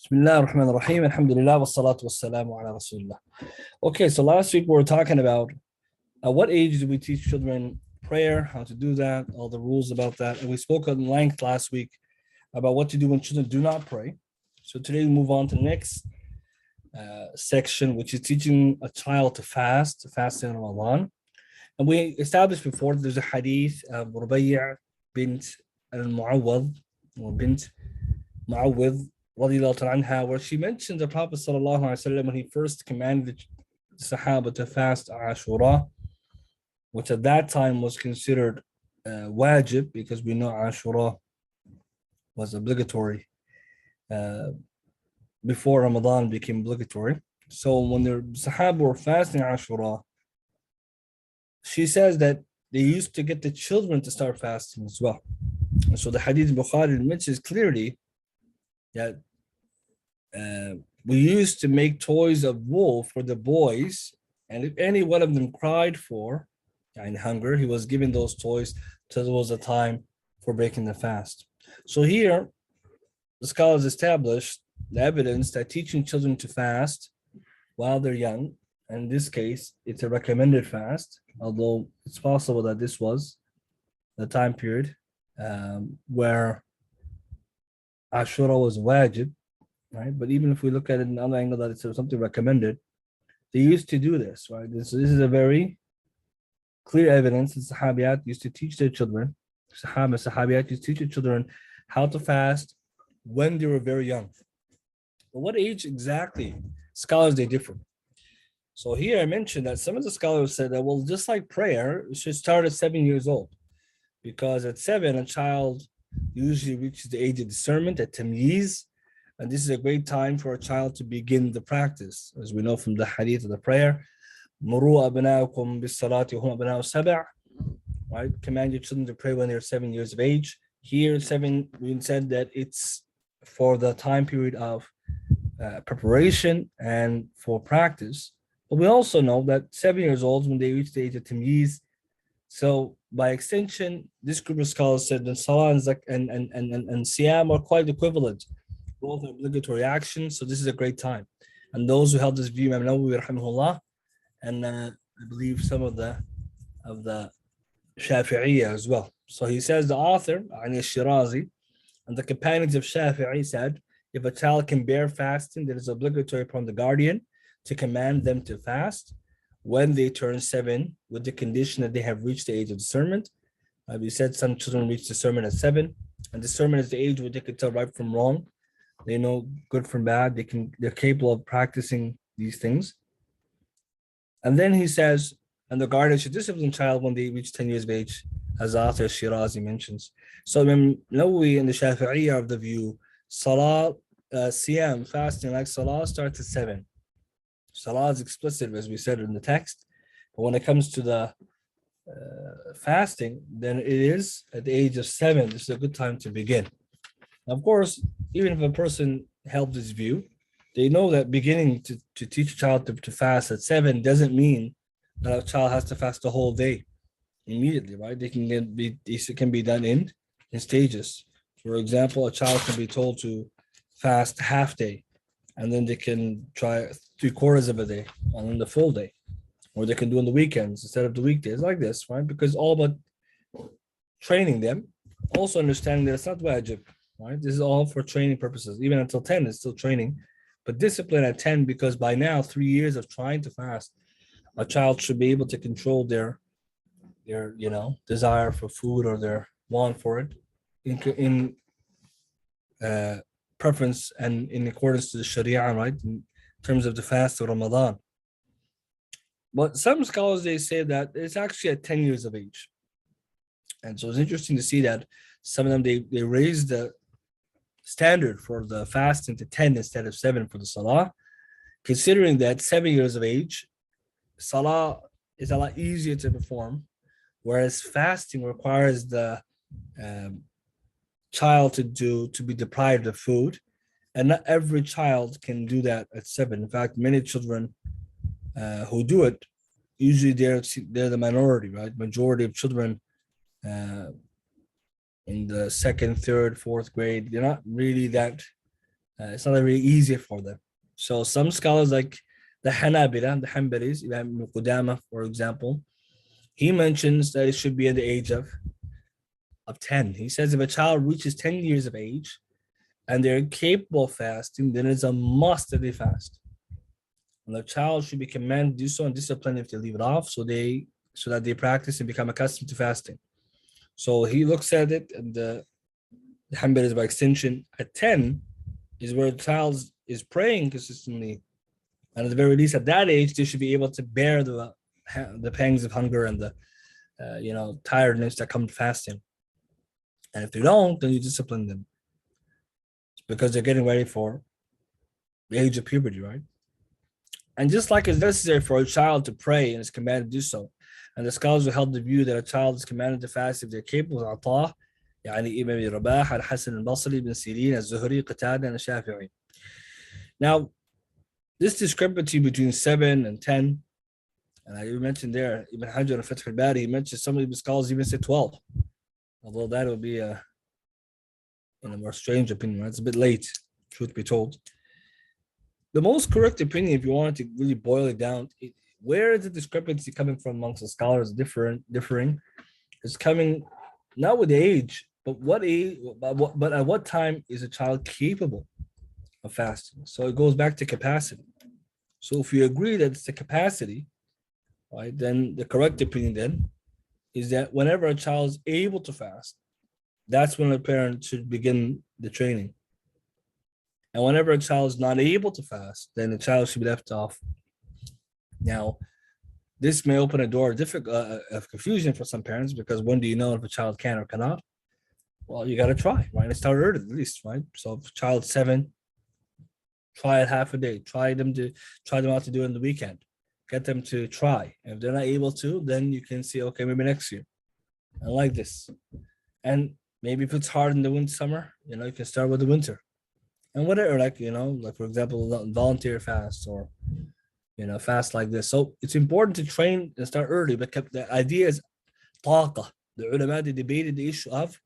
Bismillah ar-Rahman ar-Rahim. Alhamdulillah wa salatu wa salamu ala Rasulullah. Okay, so last week we were talking about at what age do we teach children prayer, how to do that, all the rules about that. And we spoke at length last week about what to do when children do not pray. So today we move on to the next section, which is teaching a child to fast in Ramadan. And we established before that there's a hadith of Rubayya bint al-Mu'awwad or bint Mu'awwad anha, where she mentioned the Prophet ﷺ when he first commanded the Sahaba to fast Ashura, which at that time was considered wajib, because we know Ashura was obligatory before Ramadan became obligatory. So when the Sahaba were fasting Ashura, she says that they used to get the children to start fasting as well. And so the hadith Bukhari mentions clearly that we used to make toys of wool for the boys, and if any one of them cried for hunger, he was given those toys till there was a time for breaking the fast. So here, the scholars established the evidence that teaching children to fast while they're young, and in this case, it's a recommended fast, although it's possible that this was the time period where Ashura was wajib, right? But even if we look at it in another angle that it's something recommended, they used to do this, right? This is a very clear evidence that Sahabiyat used to teach their children, Sahabiyat used to teach their children how to fast when they were very young. But what age exactly? Scholars, they differ. So here I mentioned that some of the scholars said that, well, just like prayer, it should start at 7 years old, because at 7, a child usually reaches the age of discernment, at tamyiz, and this is a great time for a child to begin the practice, as we know from the hadith of the prayer. Muru abnaakum bis-salati hum abna'u sab', right? Command your children to pray when they're 7 years of age. Here, 7, we said that it's for the time period of preparation and for practice. But we also know that 7 years old, when they reach the age of tamyiz, so by extension, this group of scholars said that Salah and Siyam are quite equivalent, both are obligatory actions. So this is a great time. And those who held this view, Imam Nawawi rahimahullah, and I believe some of the Shafi'iyya as well. So he says, the author, Ani Shirazi, and the companions of Shafi'i said, if a child can bear fasting, then it is obligatory upon the guardian to command them to fast when they turn 7, with the condition that they have reached the age of discernment. We said some children reach discernment at 7, and discernment is the age where they can tell right from wrong. They know good from bad. They're capable of practicing these things. And then he says, and the guardian should discipline child when they reach 10 years of age, as author Shirazi mentions. So when Nawawi and the Shafi'iyya are of the view, Salah, Siyam, fasting like Salah starts at 7. Salah is explicit, as we said in the text, but when it comes to the fasting, then it is at the age of 7. This is a good time to begin. Now, of course, even if a person held this view, they know that beginning to teach a child to fast at 7 doesn't mean that a child has to fast the whole day immediately, right? It can be done in stages. For example, a child can be told to fast half day, and then they can try 3/4 of a day, and then the full day, or they can do on the weekends instead of the weekdays, like this, right? Because all but training them, also understanding that it's not wajib, right? This is all for training purposes. Even until 10, it's still training, but discipline at 10, because by now 3 years of trying to fast, a child should be able to control their desire for food or their want for it in preference and in accordance to the Sharia, right? In terms of the fast of Ramadan. But some scholars, they say that it's actually at 10 years of age. And so it's interesting to see that some of them, they raised the standard for the fasting to 10 instead of 7 for the Salah, considering that 7 years of age, Salah is a lot easier to perform, whereas fasting requires the child to be deprived of food, and not every child can do that at 7. In fact, many children who do it, usually they're the minority, right? Majority of children in the 2nd, 3rd, 4th grade, they're not really that It's not really easy for them. So some scholars like the Hanabila, the Hanbalis, Imam Ibn Qudama, for example, he mentions that it should be at the age of 10. He says if a child reaches 10 years of age and they're capable of fasting, then it's a must that they fast. And the child should be commanded to do so and disciplined if they leave it off, so that they practice and become accustomed to fasting. So he looks at it, and the Hanbal is by extension at 10 is where the child is praying consistently. And at the very least, at that age, they should be able to bear the pangs of hunger and the tiredness that comes fasting. And if they don't, then you discipline them because they're getting ready for the age of puberty, right? And just like it's necessary for a child to pray and is commanded to do so, and the scholars who held the view that a child is commanded to fast if they're capable of atah, يعني Imam Rabah, Al-Hassan al-Basri, Ibn Sirin, Al-Zuhri, Qaadir, and Al-Shafi'i. Now, this discrepancy between 7 and 10, and I mentioned there, Ibn Hajar and Fath al-Bari, he mentioned some of the scholars even said 12, although that would be a more strange opinion. Right? It's a bit late, truth be told. The most correct opinion, if you wanted to really boil it down, where is the discrepancy coming from amongst the scholars differing? It's coming not with age, but what age, but at what time is a child capable of fasting? So it goes back to capacity. So if you agree that it's the capacity, right, then the correct opinion then is that whenever a child is able to fast, that's when a parent should begin the training. And whenever a child is not able to fast, then the child should be left off. Now, this may open a door of confusion for some parents, because when do you know if a child can or cannot? Well, you got to try, right? And start early at least, right? So if a child's 7, try it half a day. Try them out to do it on the weekend. Get them to try. And if they're not able to, then you can see, okay, maybe next year. I like this. And maybe if it's hard in the summer, you can start with the winter. And whatever, like for example, volunteer fast or fast like this. So it's important to train and start early. But the idea is taqa. The ulama, they debated the issue of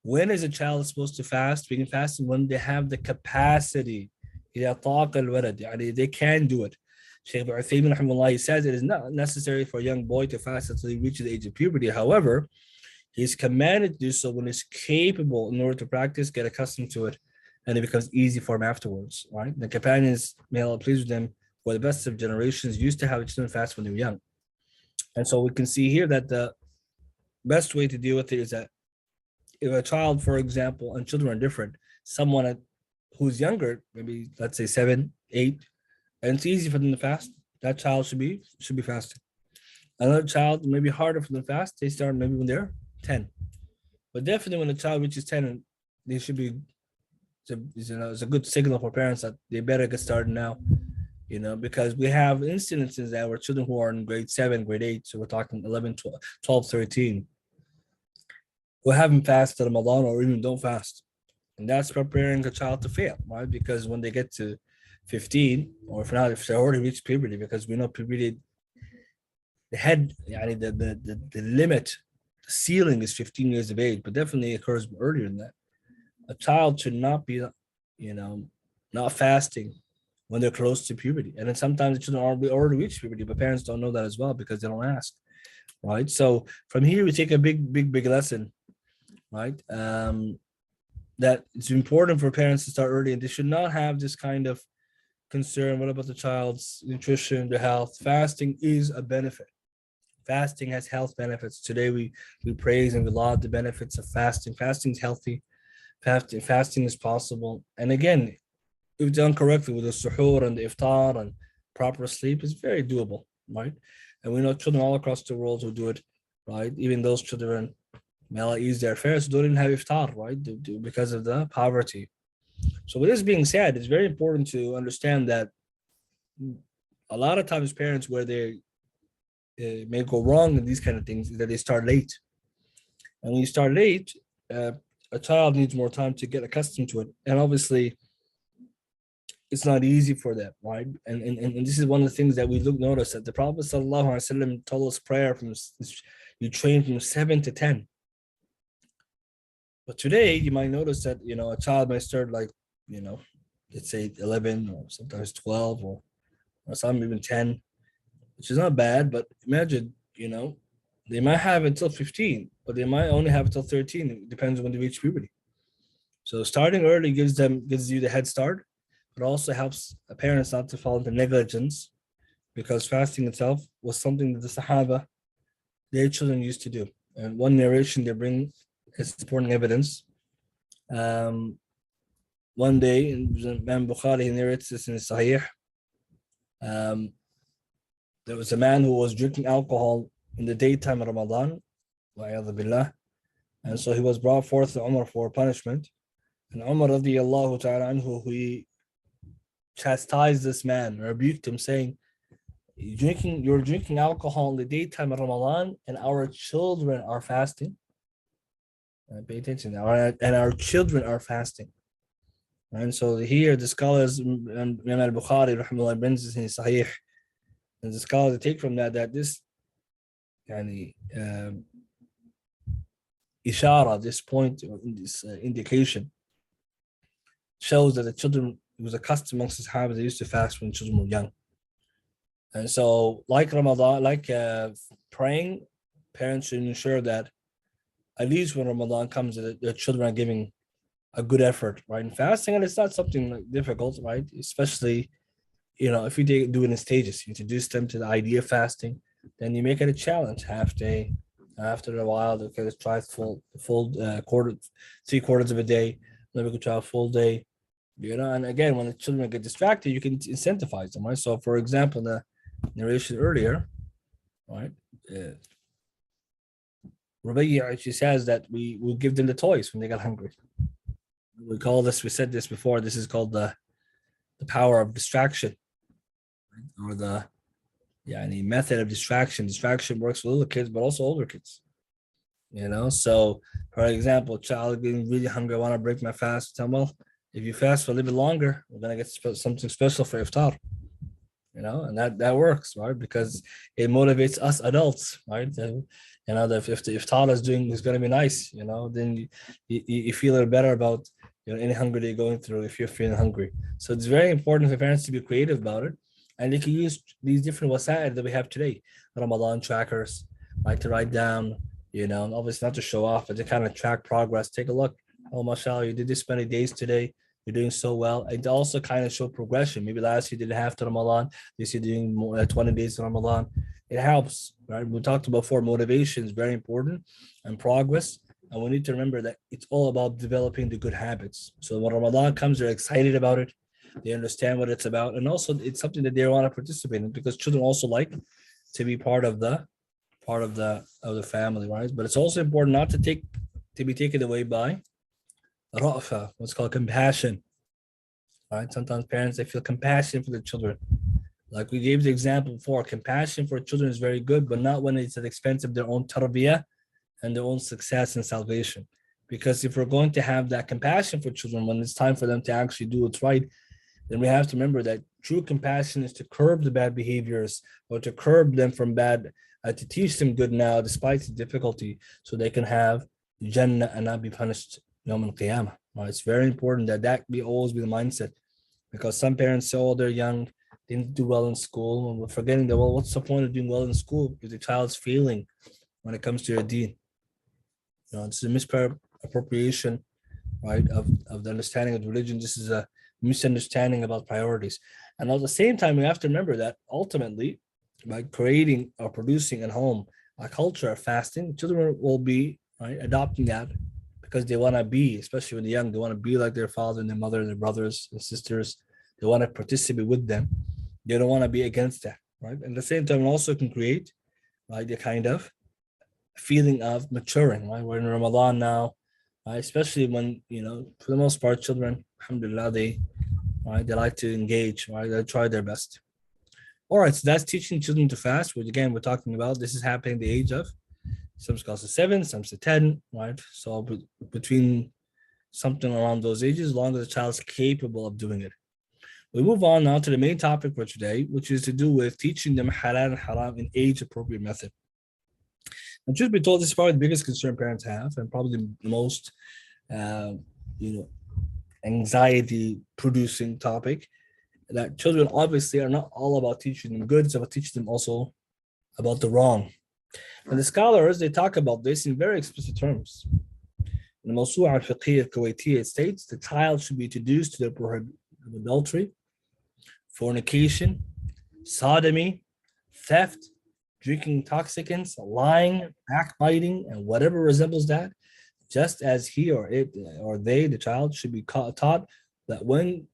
when is a child supposed to fast, begin fasting, when they have the capacity. They can do it. Shaykh Uthaymin, he says it is not necessary for a young boy to fast until he reaches the age of puberty. However, he's commanded to do so when he's capable in order to practice, get accustomed to it, and it becomes easy for him afterwards, right? The companions, may Allah please with them, were the best of generations, used to have children fast when they were young. And so we can see here that the best way to deal with it is that if a child, for example, and children are different, someone who's younger, maybe let's say 7, 8, and it's easy for them to fast, that child should be fasting. Another child may be harder for them to fast, they start maybe when they're 10. But definitely when a child reaches 10, they should be, it's a good signal for parents that they better get started now, because we have incidences that were children who are in grade 7, grade 8, so we're talking 11, 12, 13, who haven't fasted Ramadan or even don't fast. And that's preparing a child to fail, right? Because when they get to 15, or if not, if they already reached puberty, because we know puberty, the limit, the ceiling is 15 years of age, but definitely occurs earlier than that. A child should not be, not fasting when they're close to puberty. And then sometimes the children already reach puberty, but parents don't know that as well because they don't ask, right? So from here, we take a big lesson, right? That it's important for parents to start early, and they should not have this kind of concern. What about the child's nutrition, their health? Fasting is a benefit. Fasting has health benefits. Today, we praise and we laud the benefits of fasting. Fasting is healthy. Fasting is possible. And again, if done correctly with the suhoor and the iftar and proper sleep, it's very doable, right? And we know children all across the world who do it, right? Even those children, may Allah ease their affairs, don't even have iftar, right? Because of the poverty. So with this being said, it's very important to understand that a lot of times parents, where they may go wrong in these kind of things, is that they start late. And when you start late, a child needs more time to get accustomed to it. And obviously, it's not easy for them, right? And this is one of the things that we notice, that the Prophet ﷺ told us prayer you train from 7 to 10. But today, you might notice that, a child might start let's say 11 or sometimes 12 or some even 10, which is not bad. But imagine, they might have until 15, but they might only have until 13. It depends when they reach puberty. So starting early gives you the head start, but also helps parents not to fall into negligence, because fasting itself was something that the Sahaba, their children used to do. And one narration they bring is supporting evidence. Um, one day, Imam Bukhari narrates this in Sahih. Um, there was a man who was drinking alcohol in the daytime of Ramadan, billah, and so he was brought forth to Umar for punishment. And Umar radiallahu ta'ala anhu, he chastised this man, rebuked him, saying, you're drinking alcohol in the daytime of Ramadan, and our children are fasting. Pay attention, and our children are fasting. And so here the scholars, Imam al-Bukhari rahimahullah brings this in Sahih, and the scholars take from that this ishara, this point, this indication, shows that the children, it was a custom amongst the Sahaba, they used to fast when children were young. And so, like Ramadan, like praying, parents should ensure that at least when Ramadan comes, their children are giving a good effort, right? And fasting, and it's not something like difficult, right? Especially, if you do it in stages, you introduce them to the idea of fasting, then you make it a challenge, half day. After a while, they can try full quarter, 3/4 of a day. Then we could try a full day, And again, when the children get distracted, you can incentivize them, right? So, for example, the narration earlier, right? Rubayya, she says that we will give them the toys when they get hungry. We said this before, this is called the power of distraction, right? Or the method of distraction. Distraction works with little kids, but also older kids. So for example, child getting really hungry, I want to break my fast. Tell them, well, if you fast for a little bit longer, we're gonna get something special for iftar. And that works, right? Because it motivates us adults, right? That if the iftar is going to be nice, then you feel a little better about any hunger they're going through if you're feeling hungry. So it's very important for parents to be creative about it, and they can use these different wasa'id that we have today, Ramadan trackers, right, to write down, obviously not to show off, but to kind of track progress. Take a look. Oh, mashallah, you did this many days today. You're doing so well. It also kind of show progression. Maybe last year you did half to Ramadan. This year doing more, 20 days of Ramadan. It helps, right? We talked about before, motivation is very important and progress. And we need to remember that it's all about developing the good habits. So when Ramadan comes, they're excited about it. They understand what it's about. And also it's something that they want to participate in, because children also like to be part of the family, right? But it's also important not to be taken away by ra'fa, what's called compassion. Right? Sometimes parents, they feel compassion for their children. Like we gave the example before, compassion for children is very good, but not when it's at the expense of their own tarbiyah and their own success and salvation. Because if we're going to have that compassion for children when it's time for them to actually do what's right, then we have to remember that true compassion is to curb the bad behaviors, or to curb them from bad, to teach them good now despite the difficulty, so they can have Jannah and not be punished Yawm al-Qiyamah. Right? It's very important that be always be the mindset, because some parents say, oh, they're young, they didn't do well in school, and we're forgetting that, well, what's the point of doing well in school if the child's failing when it comes to your deen? It's a misappropriation, right, of the understanding of religion. This is a misunderstanding about priorities. And at the same time, we have to remember that ultimately, by creating or producing at home a culture of fasting, children will be, right, adopting that, because they want to be, especially when they're young, they want to be like their father and their mother and their brothers and sisters. They want to participate with them. They don't want to be against that, right? And at the same time, it also can create, right, the kind of feeling of maturing, right? We're in Ramadan now, right? Especially when, for the most part, children, alhamdulillah, they like to engage, right? They try their best. All right, so that's teaching children to fast, which again, we're talking about, this is happening at the age of, some scholars say 7, some say 10, right? So between something around those ages, as long as the child is capable of doing it. We move on now to the main topic for today, which is to do with teaching them halal and haram in age-appropriate method. And truth be told, this is probably the biggest concern parents have, and probably the most, anxiety producing topic that children obviously are not all about teaching them good, it's about teaching them also about the wrong. And the scholars, they talk about this in very explicit terms. In the Mawsu'a al-Fiqhiyya al-Kuwaitiyya, it states the child should be introduced to the prohibition of adultery, fornication, sodomy, theft, drinking intoxicants, lying, backbiting, and whatever resembles that, just as he or it or they, the child, should be taught that when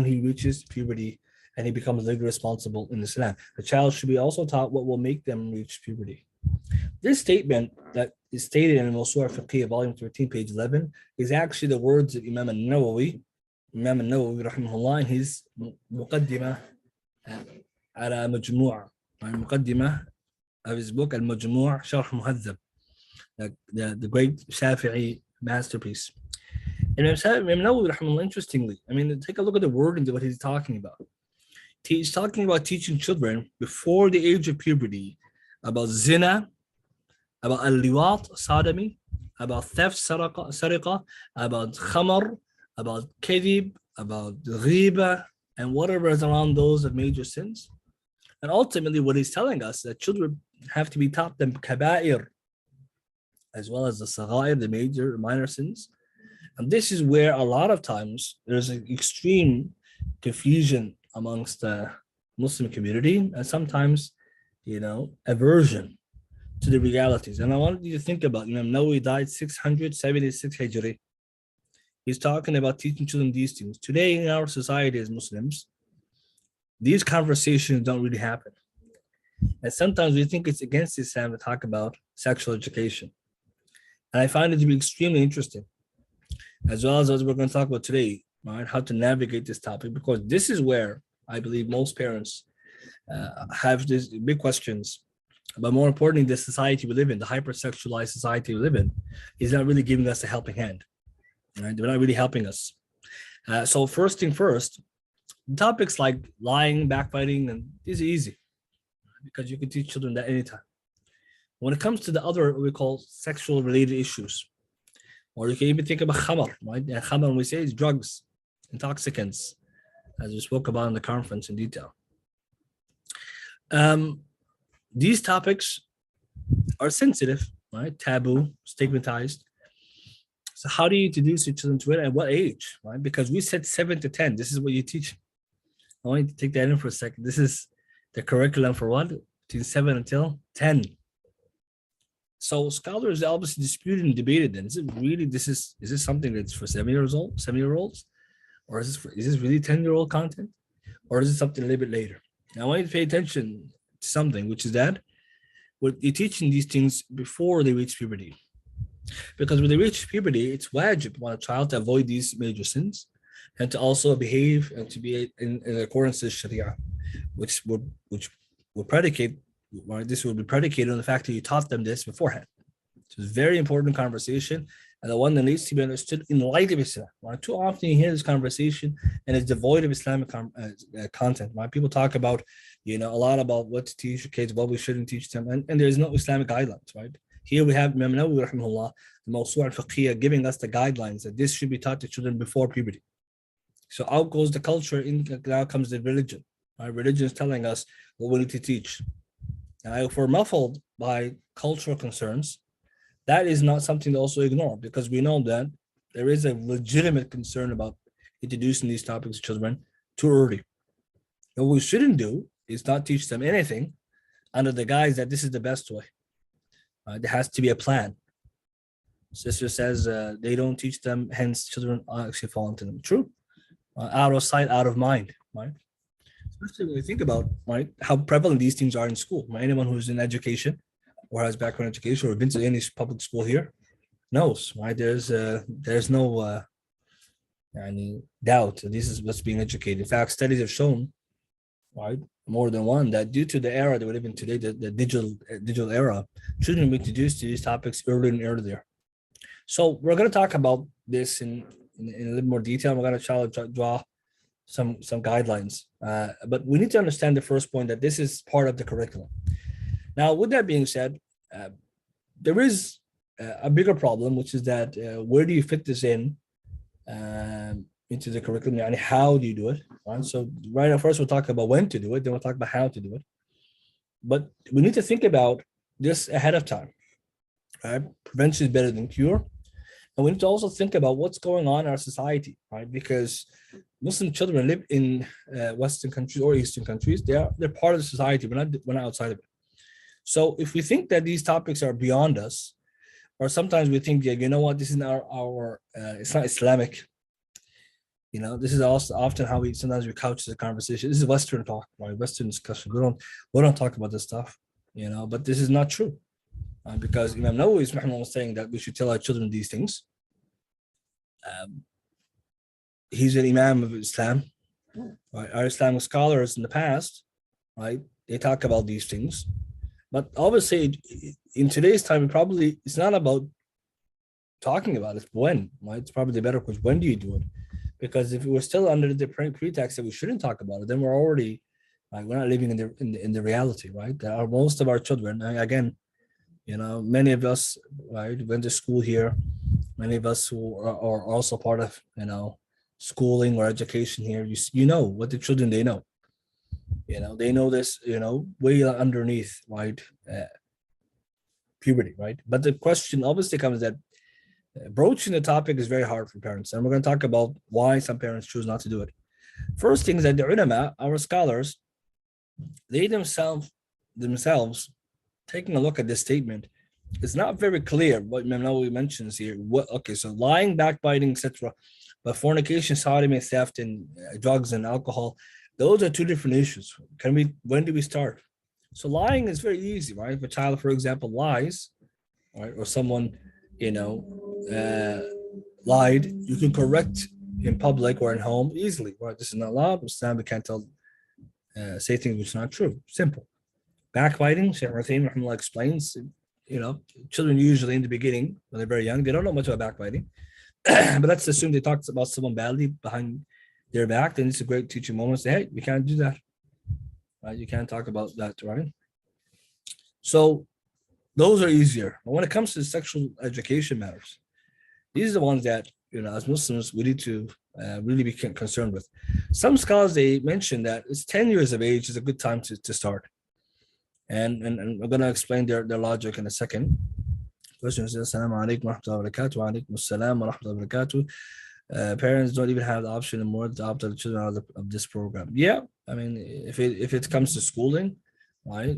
he reaches puberty and he becomes legally responsible in Islam. The child should be also taught what will make them reach puberty. This statement that is stated in Mawsu'a al-Fiqhiyya, volume 13, page 11, is actually the words of Imam al-Nawawi, rahimahullah, in his Muqaddimah ala Majmu'a, Muqaddimah of his book Al-Majmu' Sharh Muhadhab, the great Shafi'i masterpiece. And Imam Nawawi, rahimahullah, interestingly, I mean, take a look at the wording of what he's talking about. He's talking about teaching children before the age of puberty about zina, about al-liwat, sodomy, about theft, sariqa, about khamar, about kadhib, about ghiba, and whatever is around those of major sins. And ultimately, what he's telling us that children have to be taught them kaba'ir, as well as the saghair, the major, minor sins. And this is where a lot of times there's an extreme confusion amongst the Muslim community, and sometimes, aversion to the realities. And I wanted you to think about, Nawawi died 676 Hijri. He's talking about teaching children these things. Today in our society as Muslims, these conversations don't really happen. And sometimes we think it's against Islam to talk about sexual education. And I find it to be extremely interesting, as well as we're going to talk about today, right? How to navigate this topic, because this is where I believe most parents have these big questions. But more importantly, the society we live in, the hypersexualized society we live in, is not really giving us a helping hand. Right? They're not really helping us. So first thing first, topics like lying, backbiting, and these are easy because you can teach children that anytime. When it comes to the other, what we call sexual related issues, or you can even think about khamar, right? And khamar, we say, is drugs, intoxicants, as we spoke about in the conference in detail. These topics are sensitive, right? Taboo, stigmatized. So how do you introduce your children to it? At what age, right? Because we said 7 to 10. This is what you teach. I want you to take that in for a second. This is the curriculum for what? Between 7 until 10. So scholars obviously disputed and debated then. Is it really, is this something that's for 7-year-olds? Or is this really 10-year-old content? Or is it something a little bit later? Now I want you to pay attention to something, which is that you're teaching these things before they reach puberty. Because when they reach puberty, it's wajib on a child to avoid these major sins and to also behave and to be in accordance to Sharia, which would predicate, right? This would be predicated on the fact that you taught them this beforehand. So it's a very important conversation, and the one that needs to be understood in light of Islam. Right? Too often you hear this conversation and it's devoid of Islamic content. Right? People talk about, a lot about what to teach your kids, what we shouldn't teach them, and there's no Islamic guidelines, right? Here we have Imam Nawawi, rahimahullah, the Mawsu'a al-Fiqhiyya, giving us the guidelines that this should be taught to children before puberty. So out goes the culture, now comes the religion. Right? Religion is telling us what we need to teach. Now, if we're muffled by cultural concerns, that is not something to also ignore, because we know that there is a legitimate concern about introducing these topics to children too early. What we shouldn't do is not teach them anything under the guise that this is the best way. There has to be a plan. Sister says they don't teach them, hence children actually fall into them. True. Out of sight, out of mind, right? Especially when you think about, right, how prevalent these things are in school. Right? Anyone who's in education or has background in education or been to any public school here knows, right? There's no doubt that this is what's being educated. In fact, studies have shown, right, more than one, that due to the era that we live in today, the digital era, children are introduced to these topics earlier and earlier. So we're going to talk about this in a little more detail. We're going to try to draw some guidelines, but we need to understand the first point, that this is part of the curriculum. Now, with that being said, there is a bigger problem, which is that where do you fit this in into the curriculum. Yani how do you do it? Right. So right now, first we'll talk about when to do it, then we'll talk about how to do it. But we need to think about this ahead of time. Right? Prevention is better than cure. And we need to also think about what's going on in our society, right? Because Muslim children live in Western countries or Eastern countries. They're part of the society. We're not outside of it. So if we think that these topics are beyond us, or sometimes we think, yeah, you know what, this is our it's not Islamic. You know, this is also often how we sometimes we couch the conversation. This is Western talk, right? Western discussion. We don't talk about this stuff, you know. But this is not true, because Imam Nawawi was saying that we should tell our children these things. He's an Imam of Islam. Right? Our Islamic scholars in the past, right? They talk about these things, but obviously in today's time, it's not about talking about it. When, right? It's probably the better question. When do you do it? Because if we're still under the pretext that we shouldn't talk about it, then we're already like we're not living in the reality, right? That are most of our children. Again, you know, many of us, right, went to school here. Many of us who are also part of, you know, schooling or education here. You know what the children they know. You know, they know this. You know, way underneath, right, puberty, right. But the question obviously comes that broaching the topic is very hard for parents, and we're going to talk about why some parents choose not to do it. First thing is that the ulama, our scholars, they themselves taking a look at this statement, it's not very clear what Imam Nawawi mentions here. So lying, backbiting, etc., but fornication, sodomy, theft, and drugs and alcohol, those are two different issues. When do we start? So lying is very easy, right? If a child, for example, lies, right, or someone, you know, lied, you can correct in public or in home easily, right? This is not allowed. Islam, we can't say things which are not true. Simple. Backbiting, Shaykh Rahimahullah explains, you know, children usually in the beginning, when they're very young, they don't know much about backbiting. But let's assume they talked about someone badly behind their back, then it's a great teaching moment. Say, hey, you can't do that. Right? You can't talk about that, right? So those are easier. But when it comes to sexual education matters, these are the ones that, you know, as Muslims, we need to really be concerned with. Some scholars, they mention that it's 10 years of age is a good time to start. And I'm going to explain their logic in a second. Question says, Assalamu alaikum wa rahmatullahi wa barakatuh. Wa alaikum assalam wa rahmatullahi wa barakatuh. Parents don't even have the option anymore to opt out the children out of this program. Yeah, I mean, if it comes to schooling, right,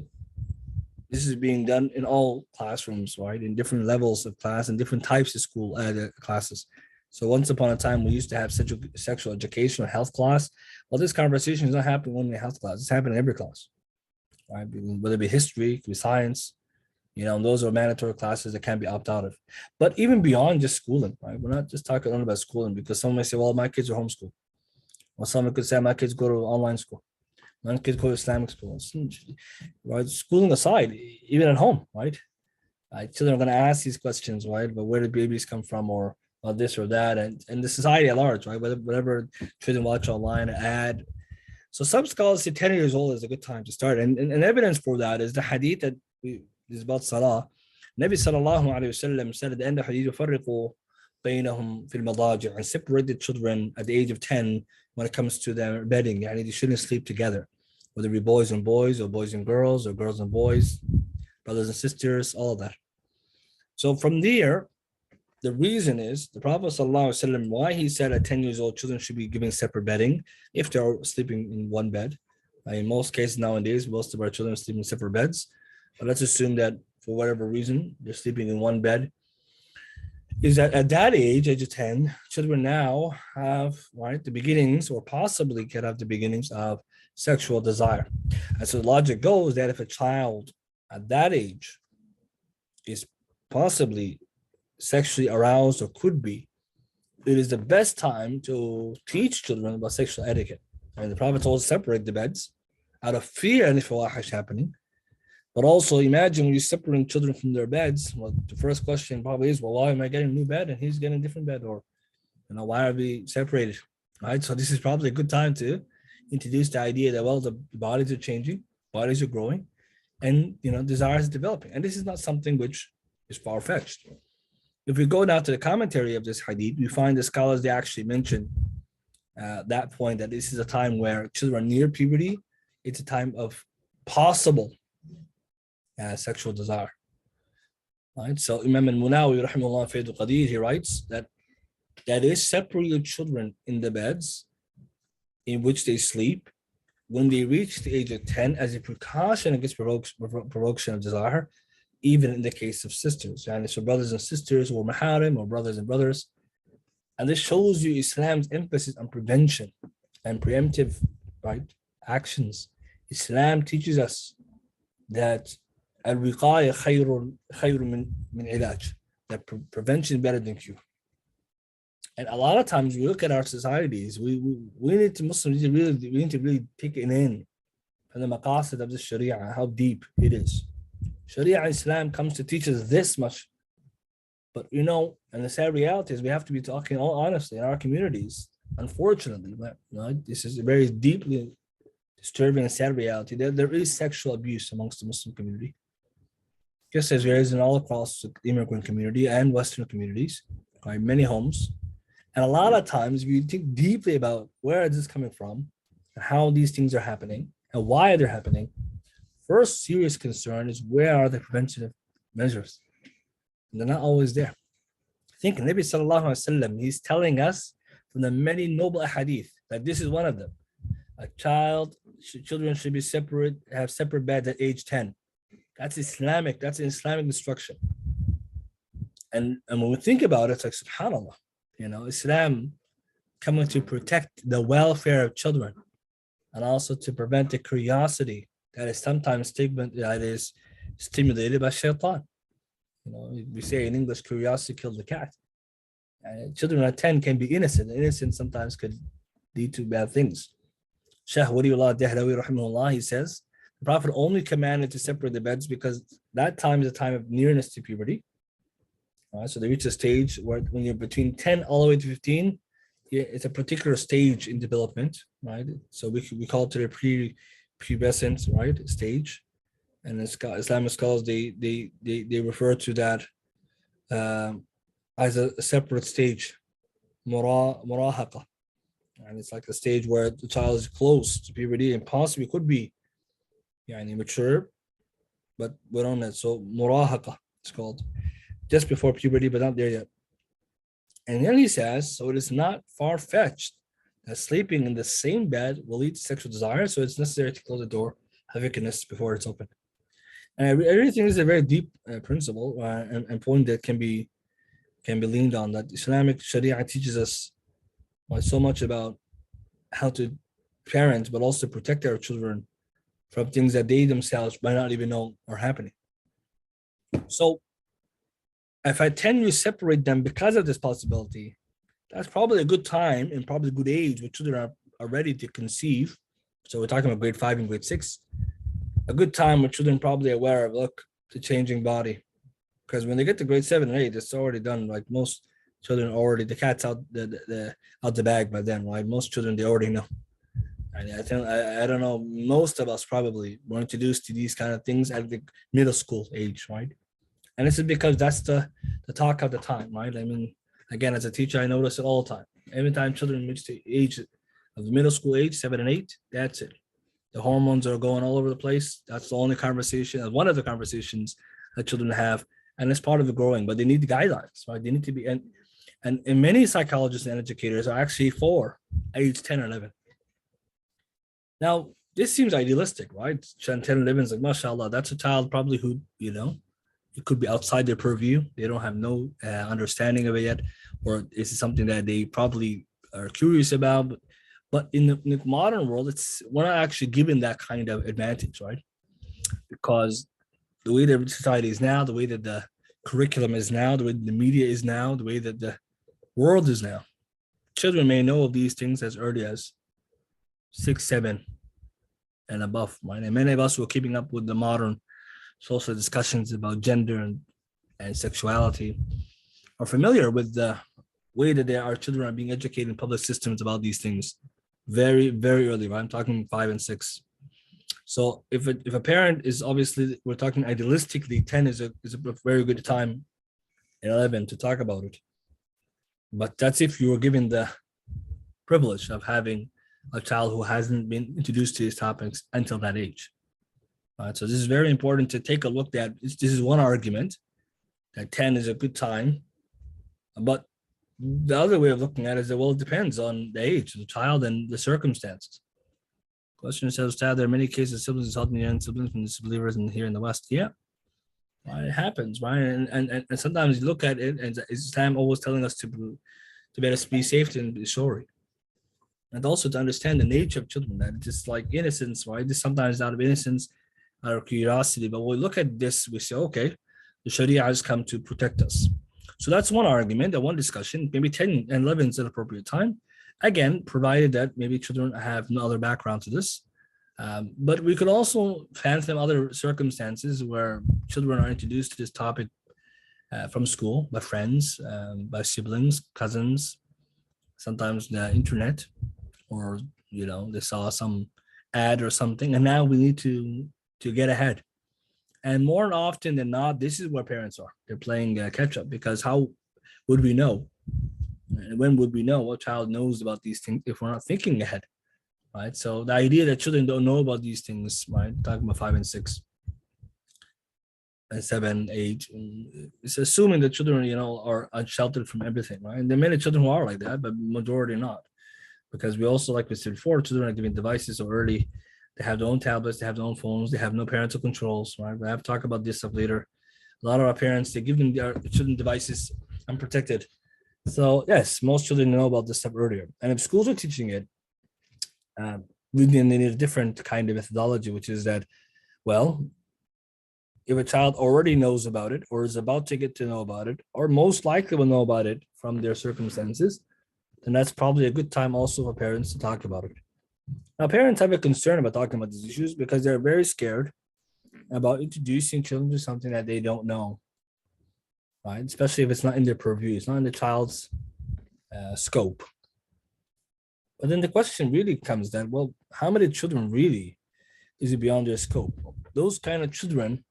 this is being done in all classrooms, right, in different levels of class and different types of school classes. So once upon a time, we used to have sexual education or health class. Well, this conversation is not happening only in health class. It's happening in every class, right? Whether it be history, it could be science, you know, those are mandatory classes that can't be opted out of. But even beyond just schooling, right? We're not just talking only about schooling, because someone may say, well, my kids are homeschooled. Or someone could say, my kids go to online school. My kids go to Islamic school. Right? Schooling aside, even at home, right? Children are going to ask these questions, right? But where did babies come from, or this or that, and the society at large, right? Whatever children watch online, ad. So some scholars say 10 years old is a good time to start. And evidence for that is the hadith that is about Salah. Nabi sallallahu alayhi wasallam said at the end of hadith, يُفَرِّقُ بَيْنَهُمْ فِي الْمَضَاجِعِ, and separate the children at the age of 10 when it comes to their bedding. Yani they shouldn't sleep together, whether it be boys and boys, or boys and girls, or girls and boys, brothers and sisters, all of that. So from there, the reason is the Prophet ﷺ, why he said at 10 years old, children should be given separate bedding if they're sleeping in one bed. In most cases nowadays, most of our children sleep in separate beds. But let's assume that for whatever reason, they're sleeping in one bed. Is that at that age of 10, children now have, right, the beginnings, or possibly could have the beginnings of sexual desire. And so the logic goes that if a child at that age is possibly sexually aroused, or could be, it is the best time to teach children about sexual etiquette. And the Prophet told us to separate the beds out of fear of any fawahish happening. But also imagine when you're separating children from their beds, well, the first question probably is, well, why am I getting a new bed and he's getting a different bed? Or, you know, why are we separated? Right? So this is probably a good time to introduce the idea that, well, the bodies are changing, bodies are growing, and, you know, desire is developing. And this is not something which is far-fetched. If we go now to the commentary of this hadith, we find the scholars, they actually mention that point, that this is a time where children are near puberty. It's a time of possible sexual desire. Right? So Imam al-Munawi, rahimahullah, Faisal Qaadir, he writes that they separate your children in the beds in which they sleep when they reach the age of 10 as a precaution against provocation of desire, even in the case of sisters. And so brothers and sisters, or maharim, or brothers and brothers. And this shows you Islam's emphasis on prevention and preemptive, right, actions. Islam teaches us that al-wiqaya khayrun min ilaj, that prevention is better than cure. And a lot of times we look at our societies, we need to, Muslims need to really take it in from the maqasid of the Sharia, how deep it is. Sharia Islam comes to teach us this much. But and the sad reality is we have to be talking all honestly in our communities. Unfortunately, right? This is a very deeply disturbing and sad reality. There is sexual abuse amongst the Muslim community, just as there is in all across the immigrant community and Western communities, right? Many homes. And a lot of times we think deeply about where is this coming from and how these things are happening and why they're happening. First serious concern is where are the preventative measures? And they're not always there. I think Nabi sallallahu alaihi wasallam, he's telling us from the many noble hadith that this is one of them. Children should be separate, have separate beds at age 10. That's Islamic. That's an Islamic instruction. And when we think about it, it's like subhanallah. Islam coming to protect the welfare of children and also to prevent the curiosity that is sometimes stimulated by shaitan. We say in English, curiosity kills the cat. Children at 10 can be innocent. Innocence sometimes could lead to bad things. Shaykh Waliullah Dehlawi, rahimahullah, he says, the Prophet only commanded to separate the beds because that time is a time of nearness to puberty. So they reach a stage where when you're between 10 all the way to 15, it's a particular stage in development, right? So we call it the pre-pubescent, right, stage. And Islamic scholars, they refer to that as a separate stage, murahaqa. And it's like a stage where the child is close to puberty and possibly could be mature, but we're on that. So murahaqa, it's called. Just before puberty, but not there yet. And then he says, so it is not far-fetched that sleeping in the same bed will lead to sexual desire, so it's necessary to close the door, have wickedness before it's open. And I really think this is a very deep principle and point that can be leaned on, that Islamic Sharia teaches us so much about how to parent, but also protect our children from things that they themselves might not even know are happening. So if at 10 you separate them because of this possibility, that's probably a good time and probably a good age where children are ready to conceive. So we're talking about grade 5 and grade 6. A good time when children probably aware of, the changing body. Because when they get to grade 7 and 8, it's already done. Like most children already, the cat's out the bag by then, right? Most children, they already know. And I don't know, most of us probably were introduced to these kind of things at the middle school age, right? And this is because that's the talk of the time, right? I mean, again, as a teacher, I notice it all the time. Every time children reach the age of the middle school age, 7 and 8, that's it. The hormones are going all over the place. That's the only conversation, one of the conversations that children have. And it's part of the growing, but they need the guidelines, right? They need to be, and many psychologists and educators are actually for age 10 or 11. Now, this seems idealistic, right? 10, 11 is like, mashallah, that's a child probably who, it could be outside their purview. They don't have no understanding of it yet, or is it something that they probably are curious about? But in the modern world, we're not actually given that kind of advantage, right? Because the way that society is now, the way that the curriculum is now, the way the media is now, the way that the world is now, children may know of these things as early as 6, 7, and above, right? And many of us who are keeping up with the modern social discussions about gender and sexuality are familiar with the way that our children are being educated in public systems about these things very, very early, right? I'm talking 5 and 6. So if a parent is, obviously, we're talking idealistically, 10 is a very good time 11 to talk about it. But that's if you were given the privilege of having a child who hasn't been introduced to these topics until that age. So this is very important to take a look at. This is one argument that 10 is a good time. But the other way of looking at it is that, well, it depends on the age of the child and the circumstances. Question says, Dad, there are many cases of siblings insulting young siblings from disbelievers and here in the West. Yeah, it happens, right? And sometimes you look at it, and Islam always telling us to better be safe and be sorry. And also to understand the nature of children, that it's just like innocence, right? This sometimes out of innocence, out of curiosity. But when we look at this, we say, okay, the Sharia has come to protect us. So that's one argument, and one discussion. Maybe 10 and 11 is an appropriate time. Again, provided that maybe children have no other background to this. But we could also fathom other circumstances where children are introduced to this topic from school, by friends, by siblings, cousins, sometimes the internet, or they saw some ad or something, and now we need to get ahead. And more often than not, this is where parents are. They're playing catch up, because how would we know? And when would we know what child knows about these things if we're not thinking ahead, right? So the idea that children don't know about these things, right? Talking about 5 and 6 and 7, 8, it's assuming that children, are unsheltered from everything, right? And there are many children who are like that, but majority not, because we also, like we said before, children are given devices so early. They have their own tablets, they have their own phones, they have no parental controls, right? We have to talk about this stuff later. A lot of our parents, they give them their children devices unprotected. So yes, most children know about this stuff earlier. And if schools are teaching it, we need a different kind of methodology, which is that, well, if a child already knows about it or is about to get to know about it, or most likely will know about it from their circumstances, then that's probably a good time also for parents to talk about it. Now, parents have a concern about talking about these issues because they're very scared about introducing children to something that they don't know, right? Especially if it's not in their purview, it's not in the child's scope. But then the question really comes then, well, how many children really is it beyond their scope? Those kind of children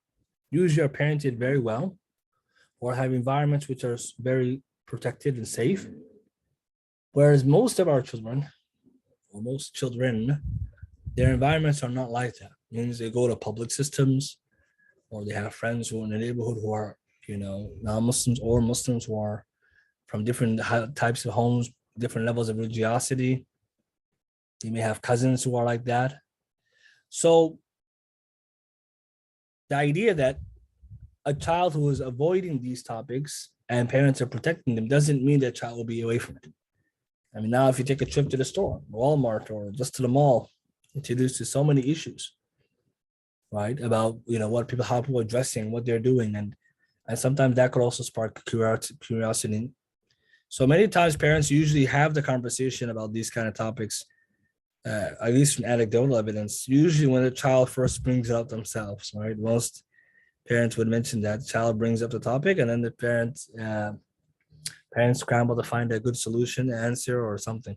usually are parented very well or have environments which are very protected and safe. Whereas most of our children, or most children, their environments are not like that. It means they go to public systems, or they have friends who are in the neighborhood who are, non-Muslims or Muslims who are from different types of homes, different levels of religiosity. They may have cousins who are like that. So the idea that a child who is avoiding these topics and parents are protecting them doesn't mean that child will be away from it. I mean, now if you take a trip to the store, Walmart, or just to the mall, introduced to so many issues, right? About, how people are dressing, what they're doing. And sometimes that could also spark curiosity. So many times parents usually have the conversation about these kind of topics, at least from anecdotal evidence, usually when the child first brings it up themselves, right? Most parents would mention that the child brings up the topic, and then the parents scramble to find a good solution, answer, or something.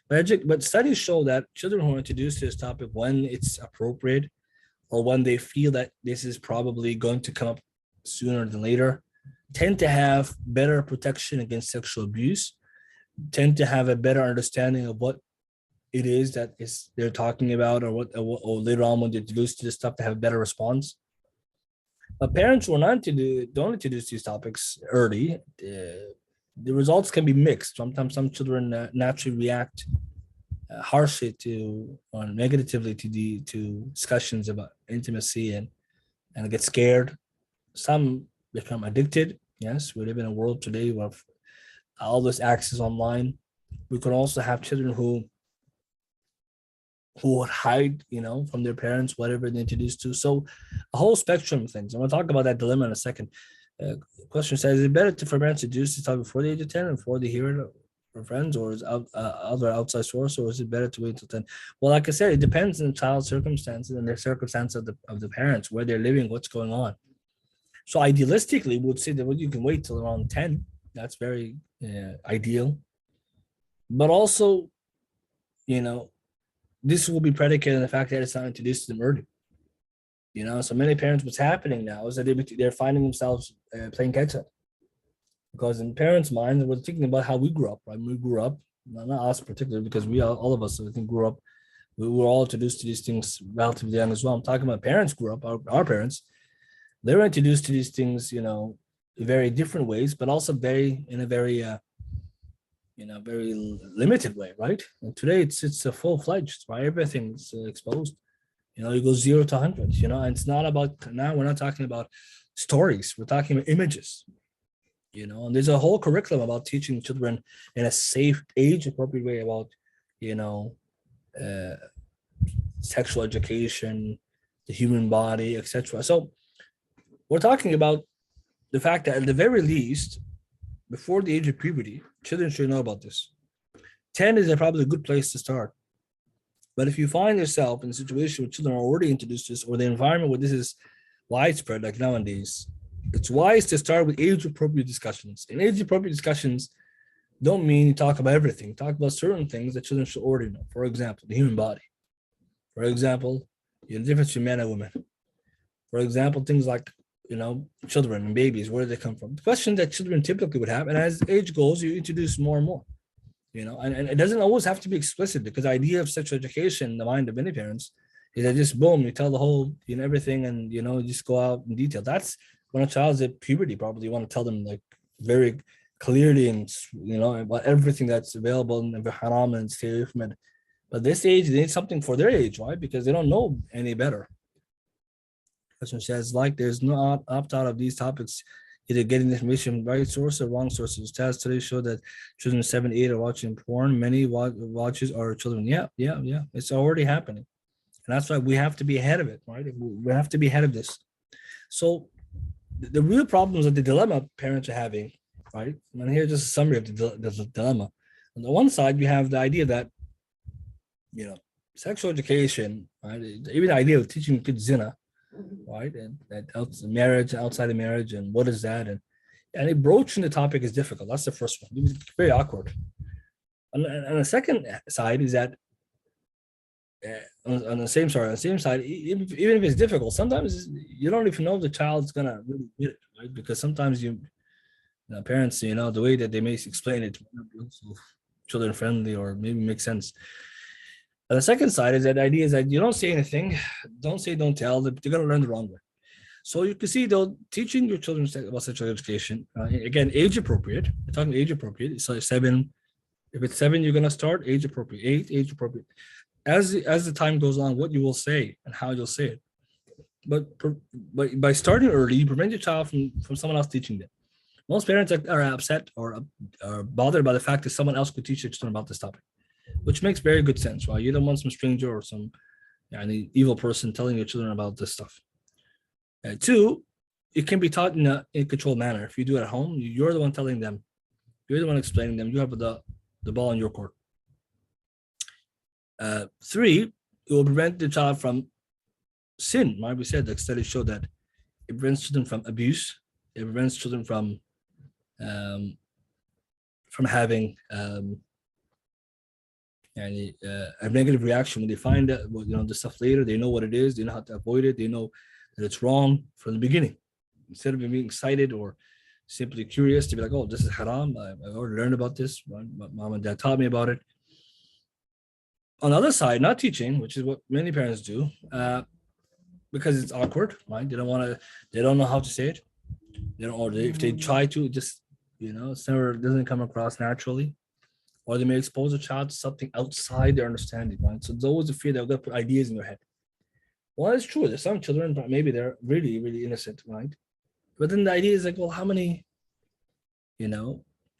But studies show that children who are introduced to this topic when it's appropriate, or when they feel that this is probably going to come up sooner than later, tend to have better protection against sexual abuse, tend to have a better understanding of what it is that they're talking about, or later on when they're introduced to this stuff, to have a better response. But parents who are don't introduce these topics early, the results can be mixed. Sometimes some children naturally react harshly or negatively to discussions about intimacy and get scared. Some become addicted. Yes, we live in a world today where all this access online. We could also have children who would hide, from their parents, whatever they're introduced to. So a whole spectrum of things. I'm going to talk about that dilemma in a second. Question says, is it better for parents to introduce this topic before the age of 10 and before they hear it from friends, or is other outside source, or is it better to wait until 10? Well, like I said, it depends on the child's circumstances and the circumstances of the parents, where they're living, what's going on. So idealistically, we would say that you can wait till around 10. That's very ideal. But also, this will be predicated on the fact that it's not introduced to them early. So many parents, what's happening now is that they're finding themselves playing catch up. Because in parents' minds, we're thinking about how we grew up, right? We grew up, not us particularly, because we are, all of us, I think, grew up. We were all introduced to these things relatively young as well. I'm talking about parents grew up, our parents, they were introduced to these things, in very different ways, but also in a very, very limited way, right? And today it's a full fledged, right? Everything's exposed. You go 0 to 100. And it's not about, now we're not talking about stories. We're talking about images. And there's a whole curriculum about teaching children in a safe, age appropriate way about, uh, sexual education, the human body, etc. So we're talking about the fact that at the very least, before the age of puberty, children should know about this. 10 is probably a good place to start. But if you find yourself in a situation where children are already introduced to this, or the environment where this is widespread, like nowadays, it's wise to start with age-appropriate discussions. And age-appropriate discussions don't mean you talk about everything. Talk about certain things that children should already know. For example, the human body. For example, the difference between men and women. For example, things like, children and babies, where do they come from? The question that children typically would have, and as age goes, you introduce more and more. And it doesn't always have to be explicit, because the idea of sexual education in the mind of many parents is that just boom, you tell the whole, everything, and just go out in detail. That's when a child's at puberty, probably you want to tell them like very clearly and about everything that's available and haram and stay away from it. But this age, they need something for their age, right? Because they don't know any better. Question says, like, there's no opt out of these topics, either getting information from right source or wrong sources. Tests today show that children 7, 8 are watching porn. Many watches are children. Yeah. It's already happening. And that's why we have to be ahead of it, right? We have to be ahead of this. So the real problems of the dilemma parents are having, right? And here's just a summary of the dilemma. On the one side, you have the idea that, sexual education, right? Even the idea of teaching kids zina, right? And that marriage, outside of marriage, and what is that? And broaching the topic is difficult. That's the first one. It's very awkward. And the second side is that on the same side, even if it's difficult, sometimes you don't even know if the child's gonna really get it, right? Because sometimes parents, the way that they may explain it, children friendly or maybe make sense. And the second side is that idea is that you don't say anything, don't say, don't tell, they're going to learn the wrong way. So you can see, though, teaching your children about sexual education, again, age appropriate. We're talking age appropriate. So 7, if it's 7, you're going to start age appropriate. 8, age appropriate. As the time goes on, what you will say and how you'll say it. But by starting early, you prevent your child from someone else teaching them. Most parents are upset or are bothered by the fact that someone else could teach their children about this topic, which makes very good sense, right? You don't want some stranger or some evil person telling your children about this stuff. 2, it can be taught in a controlled manner. If you do it at home, you're the one telling them, you're the one explaining them. You have the ball in your court. 3, it will prevent the child from sin. Right? We said, the studies show that it prevents children from abuse. It prevents children from having a negative reaction when they find the stuff later. They know what it is. They know how to avoid it. They know that it's wrong from the beginning. Instead of being excited or simply curious to be like, oh, this is haram. I already learned about this. My mom and dad taught me about it. On the other side, not teaching, which is what many parents do, because it's awkward, right? They don't know how to say it. If they try to, just doesn't come across naturally. Or they may expose a child to something outside their understanding, right? So there's always a fear that they're going to put ideas in their head. Well, it's true. There's some children, but maybe they're really, really innocent, right? But then the idea is like, well, how many,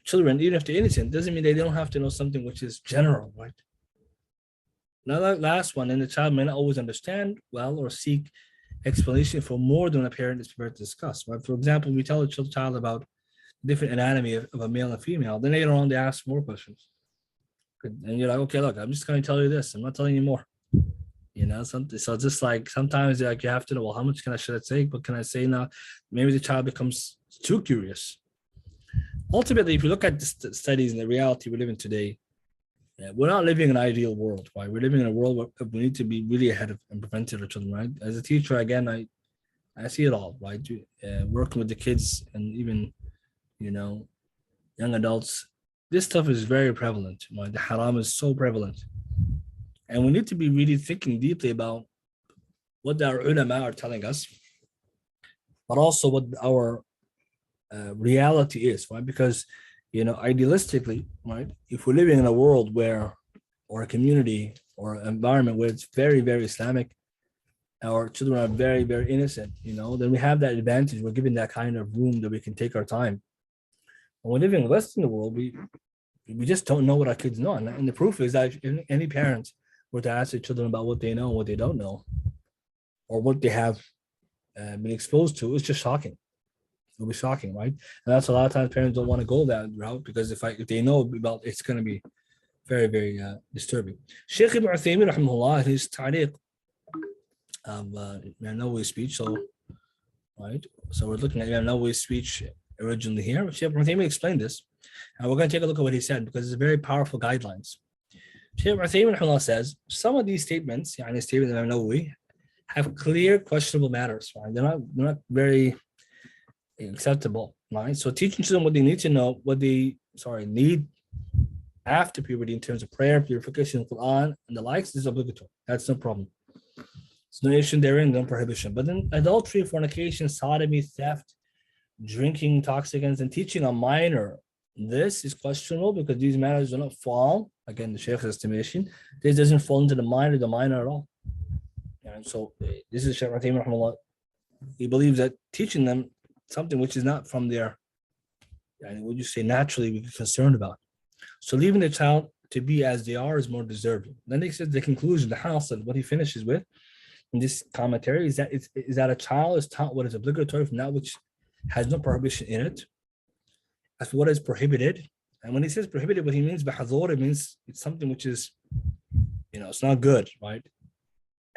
children, even if they're innocent, doesn't mean they don't have to know something which is general, right? Now that last one, and the child may not always understand well or seek explanation for more than a parent is prepared to discuss, right? For example, we tell a child about different anatomy of a male and female, then later on they ask more questions. And you're like, okay, look, I'm just going to tell you this. I'm not telling you more. Something. So just like sometimes like you have to know, well, how much should I say? What can I say now? Maybe the child becomes too curious. Ultimately, if you look at the studies and the reality we live in today, we're not living in an ideal world, right? We're living in a world where we need to be really ahead of and preventive of children, right? As a teacher, again, I see it all, right? Working with the kids and even, young adults, this stuff is very prevalent. Right? The haram is so prevalent. And we need to be really thinking deeply about what our ulama are telling us, but also what our reality is, right? Because, idealistically, right, if we're living in a world where, or a community or an environment where it's very, very Islamic, our children are very, very innocent, then we have that advantage. We're given that kind of room that we can take our time. When we're living in the Western world, we just don't know what our kids know. And the proof is that if any parents were to ask their children about what they know and what they don't know, or what they have been exposed to, it's just shocking. It'll be shocking, right? And that's a lot of times parents don't want to go that route, because if they know about, it's going to be very, very disturbing. Sheikh Ibn Uthaymeen, rahimahullah, his ta'liq of Imam Nawawi's speech. So, right. So we're looking at Imam Nawawi's speech originally here. Sheikh Ibn Uthaymeen explained this, and we're going to take a look at what he said, because it's very powerful guidelines. Sheikh Ibn Uthaymeen, rahimahullah, says some of these statements, statement of Imam Nawawi, have clear questionable matters. Right? They're not very acceptable. Right. So teaching children what they need to know, what they need after puberty in terms of prayer, purification, Quran, and the likes is obligatory. That's no problem. There's no issue therein, no prohibition. But then adultery, fornication, sodomy, theft, drinking, intoxicants, and teaching a minor, this is questionable, because these matters do not fall, again, the Sheikh's estimation, this doesn't fall into the minor at all. And so this is Shaykh Uthaymeen, rahimahullah. He believes that teaching them something which is not from their, would you say, naturally we're concerned about. So leaving the child to be as they are is more deserving. Then he says the conclusion, the Hassan, what he finishes with in this commentary is that a child is taught what is obligatory from that which has no prohibition in it, as for what is prohibited. And when he says prohibited, what he means by hazor, it means it's something which is, it's not good, right?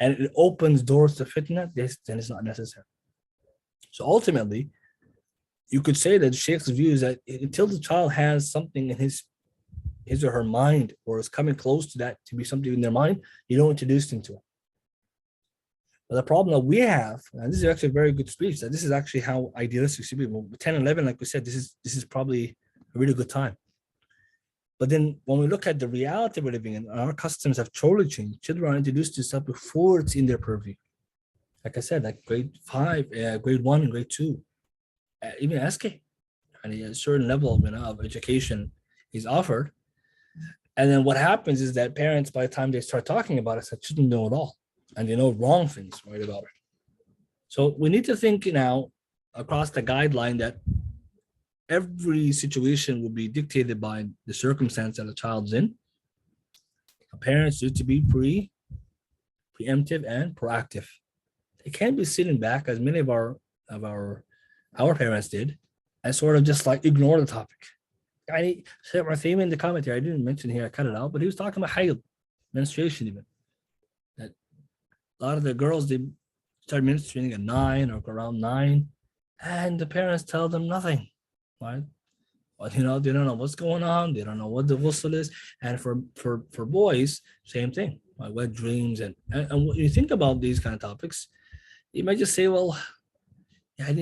And it opens doors to fitna, then it's not necessary. So ultimately, you could say that Sheikh's view is that until the child has something in his or her mind, or is coming close to that to be something in their mind, you don't introduce them to it. But the problem that we have, and this is actually a very good speech, that this is actually how idealistic should be. 10, 11, like we said, this is probably a really good time. But then when we look at the reality we're living in, our customs have totally changed. Children are introduced to stuff before it's in their purview. Like I said, like grade 5, grade 1, and grade 2, even SK. And a certain level of education is offered. And then what happens is that parents, by the time they start talking about it, shouldn't know it all. And they know wrong things, right, about it. So we need to think now across the guideline that every situation will be dictated by the circumstance that a child's in. Parents need to be preemptive and proactive. They can't be sitting back, as many of our parents did, and sort of just like ignore the topic. Shaykh Uthaymeen in the commentary, I didn't mention here, I cut it out, but he was talking about hayd, menstruation even. That a lot of the girls, they start menstruating at 9 or around 9, and the parents tell them nothing, right? Well, they don't know what's going on, they don't know what the ghusl is. And for boys, same thing, like wet dreams. And when you think about these kind of topics, you might just say, well, at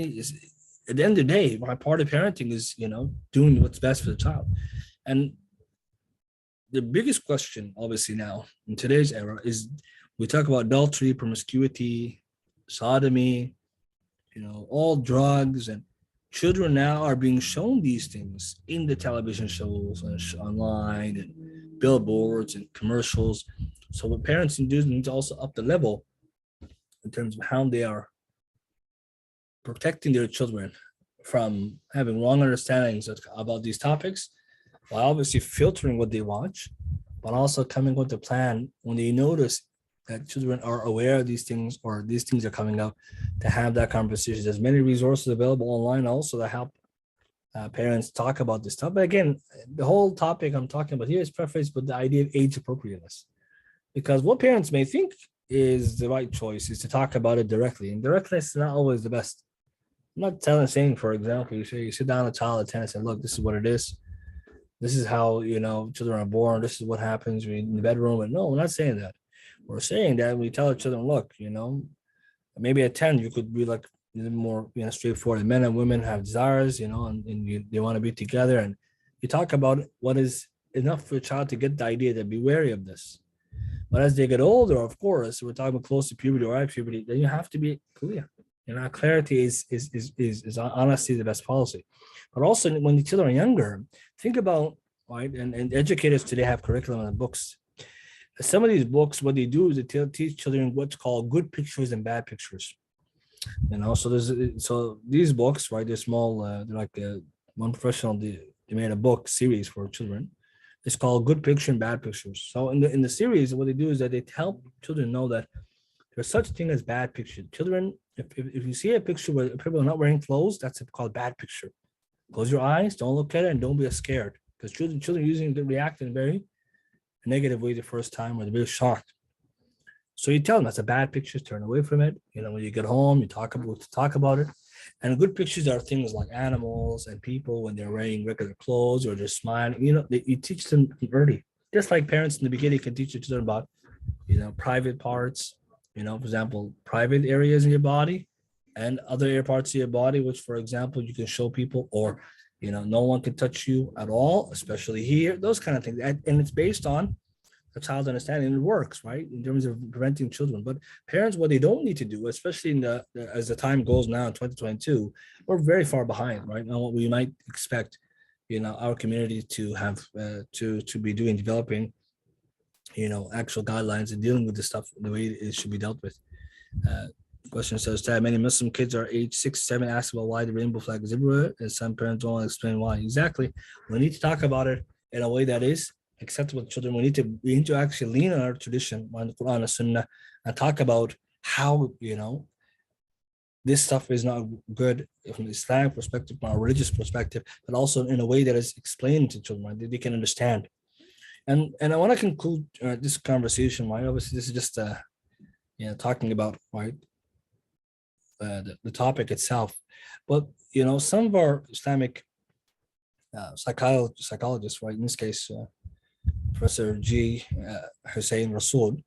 the end of the day, my part of parenting is, doing what's best for the child. And the biggest question, obviously, now in today's era is we talk about adultery, promiscuity, sodomy, all drugs, and children now are being shown these things in the television shows and online and billboards and commercials. So what parents need to also up the level in terms of how they are protecting their children from having wrong understandings about these topics, while obviously filtering what they watch, but also coming with a plan when they notice that children are aware of these things, or these things are coming up, to have that conversation. There's many resources available online also that help parents talk about this stuff. But again, the whole topic I'm talking about here is prefaced with the idea of age appropriateness, because what parents may think is the right choice is to talk about it directly, and directness is not always the best. I'm not saying, for example, you sit down a child at 10 and say, look, this is what it is. This is how, children are born. This is what happens in the bedroom. And no, we're not saying that. We're saying that we tell our children, look, maybe at 10, you could be like a little more, straightforward. Men and women have desires, and they want to be together. And You talk about what is enough for a child to get the idea that be wary of this. But as they get older, of course, we're talking about close to puberty or at puberty, then you have to be clear. Clarity is honestly the best policy. But also when the children are younger, think about, right, and educators today have curriculum and books. Some of these books, what they do is they teach children what's called good pictures and bad pictures. So these books, right? They're small. They're like one professional. They made a book series for children. It's called Good Picture and Bad Pictures. So in the series, what they do is that they help children know that there's such thing as bad picture. Children, if you see a picture where people are not wearing clothes, that's called bad picture. Close your eyes, don't look at it, and don't be scared. Because children usually react in a very negative way the first time, or they're very shocked. So you tell them that's a bad picture, turn away from it. When you get home, you talk about it. And good pictures are things like animals and people when they're wearing regular clothes or they're smiling. You teach them early. Just like parents in the beginning can teach your children about, private parts, for example, private areas in your body and other parts of your body, which, for example, you can show people, or, no one can touch you at all, especially here, those kind of things. And it's based on a child's understanding, and it works, right, in terms of preventing children. But parents, what they don't need to do, especially as the time goes now in 2022, we're very far behind, right, on what we might expect, our community to have to be doing, developing, actual guidelines and dealing with this stuff the way it should be dealt with. Question says, many Muslim kids are age 6, 7, ask about why the rainbow flag is everywhere, and some parents don't want to explain why. Exactly. We need to talk about it in a way that is acceptable to children. We need to actually lean on our tradition, on the Quran and Sunnah, and talk about how, this stuff is not good from an Islamic perspective, from a religious perspective, but also in a way that is explained to children, right, that they can understand. And I want to conclude this conversation, right? Obviously, this is just talking about, right, the topic itself. But some of our Islamic psychologists, right, in this case, Professor G. Hussein Rasool,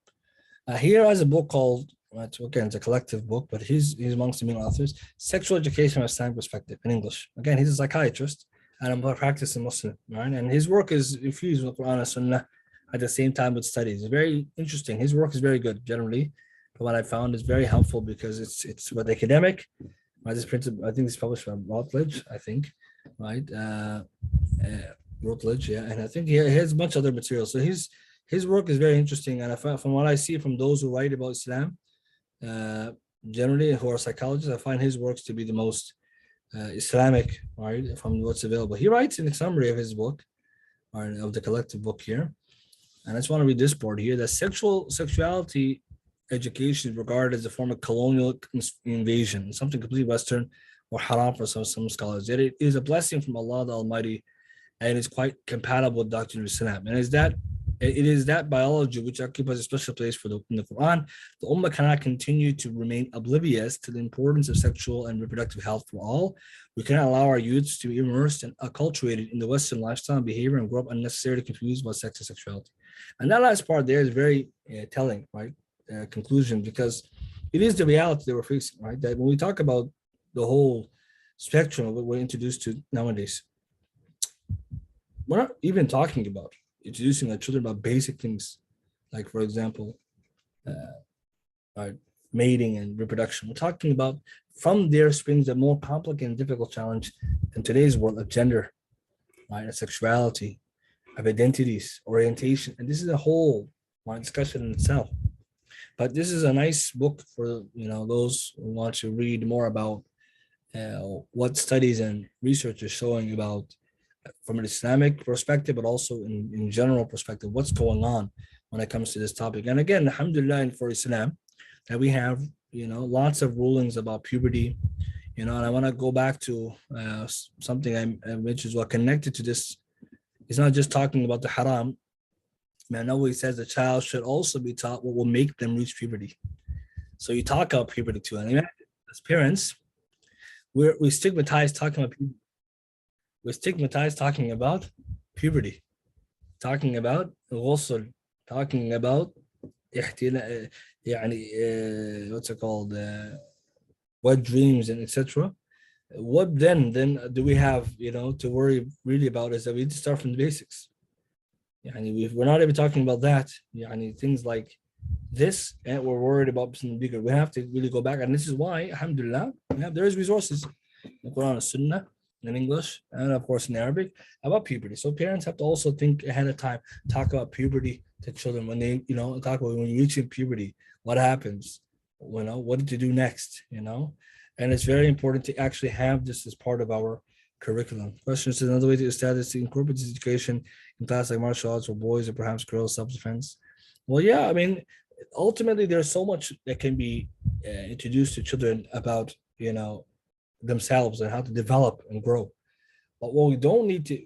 he has a book called, again, it's a collective book, but he's amongst the main authors, Sexual Education from a Islamic Perspective, in English. Again, he's a psychiatrist and I'm a practicing Muslim, right? And his work is infused with Quran and Sunnah at the same time with studies. It's very interesting. His work is very good, generally. But what I found is very helpful because it's with academic. Right? This printed, I think it's published by Routledge, I think, right? Routledge, yeah. And I think he has a bunch of other materials. So his work is very interesting. And from what I see from those who write about Islam, generally who are psychologists, I find his works to be the most Islamic, right, from what's available. He writes in the summary of his book, or of the collective book here, and I just want to read this part here, that sexuality education is regarded as a form of colonial invasion, something completely Western or haram for some scholars. Yet it is a blessing from Allah the Almighty, and it's quite compatible with doctrine of Islam. And it is that biology which occupies a special place in the Quran. The Ummah cannot continue to remain oblivious to the importance of sexual and reproductive health for all. We cannot allow our youths to be immersed and acculturated in the Western lifestyle and behavior and grow up unnecessarily confused about sex and sexuality. And that last part there is very telling, right? Conclusion, because it is the reality that we're facing, right? That when we talk about the whole spectrum of what we're introduced to nowadays, we're not even talking about introducing our children about basic things, like, for example, mating and reproduction. We're talking about, from there springs a more complicated and difficult challenge in today's world of gender, right, of sexuality, of identities, orientation, and this is a whole discussion in itself. But this is a nice book for those who want to read more about what studies and research is showing about, from an Islamic perspective, but also in general perspective, what's going on when it comes to this topic. And again, alhamdulillah for Islam, that we have, lots of rulings about puberty, and I want to go back to something I mentioned as well, connected to this. It's not just talking about the haram. Man, no, he says the child should also be taught what will make them reach puberty. So you talk about puberty too. And as parents, we stigmatize talking about puberty. We're stigmatized talking about puberty, talking about ghusl, talking about what's it called, wet dreams and etc. What then do we have, to worry really about is that we need to start from the basics. We're not even talking about that. Things like this, and we're worried about something bigger. We have to really go back, and this is why, alhamdulillah, there is resources in the Quran and Sunnah in English, and of course in Arabic, about puberty. So parents have to also think ahead of time, talk about puberty to children when they, talk about when you're reaching puberty, what happens, what to do next, and it's very important to actually have this as part of our curriculum. Question is another way to establish to incorporate this education in class like martial arts for boys or perhaps girls, self-defense. Well, yeah, ultimately there's so much that can be introduced to children about, themselves and how to develop and grow. But what we don't need to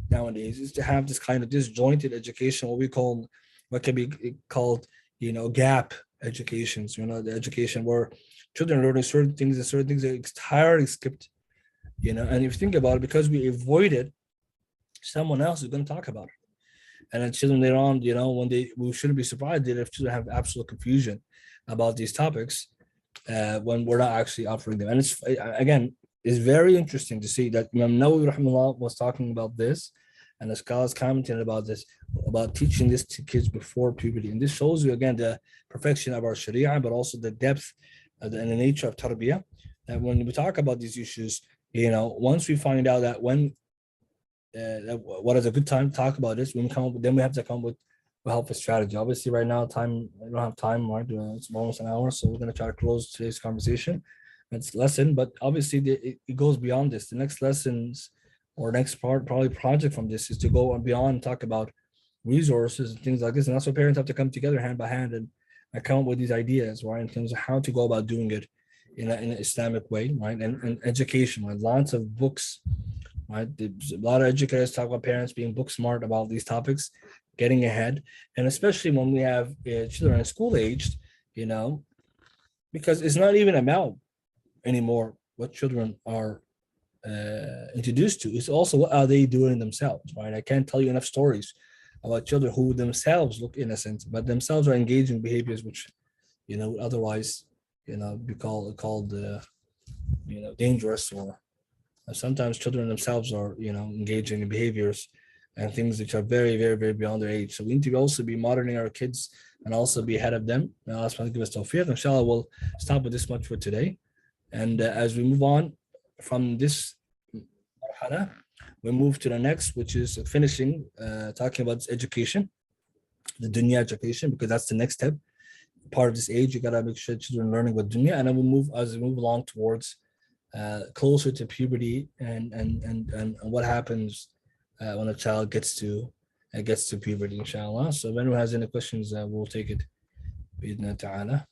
nowadays is to have this kind of disjointed education, what can be called, gap educations, the education where children are learning certain things and certain things are entirely skipped, and if you think about it, because we avoided, someone else is going to talk about it. And then children later on, we shouldn't be surprised that if children have absolute confusion about these topics when we're not actually offering them. And it's very interesting to see that Imam Nawawi rahimahullah was talking about this, and the scholars commented about this, about teaching this to kids before puberty. And this shows you again the perfection of our Sharia, but also the depth and the nature of tarbiyah. And when we talk about these issues, once we find out that what is a good time to talk about this, when we come up with, then we have to come up with a helpful strategy. Obviously, right now, I don't have time, right? It's almost an hour, so we're going to try to close today's conversation. It's lesson, but obviously it goes beyond this. The next lessons or next part, probably project from this, is to go on beyond and talk about resources and things like this. And that's why parents have to come together hand by hand and come up with these ideas, right, in terms of how to go about doing it in an Islamic way, right? And education, right? Lots of books, right? A lot of educators talk about parents being book smart about these topics, getting ahead, and especially when we have children school aged, because it's not even about anymore what children are introduced to. It's also what are they doing themselves, right? I can't tell you enough stories about children who themselves look innocent, but themselves are engaging in behaviors which, otherwise, be called dangerous, or sometimes children themselves are, engaging in behaviors and things which are very, very, very beyond their age. So we need to also be monitoring our kids and also be ahead of them. May Allah subhanahu give us tawfiq. Inshallah, we'll stop with this much for today. And as we move on from this marhala, we move to the next, which is finishing, talking about education, the dunya education, because that's the next step. Part of this age, you gotta make sure children are learning about dunya, and then as we move along towards closer to puberty and what happens when a child gets to puberty, inshallah. So if anyone has any questions, we'll take it. Bi-idhni ta'ala.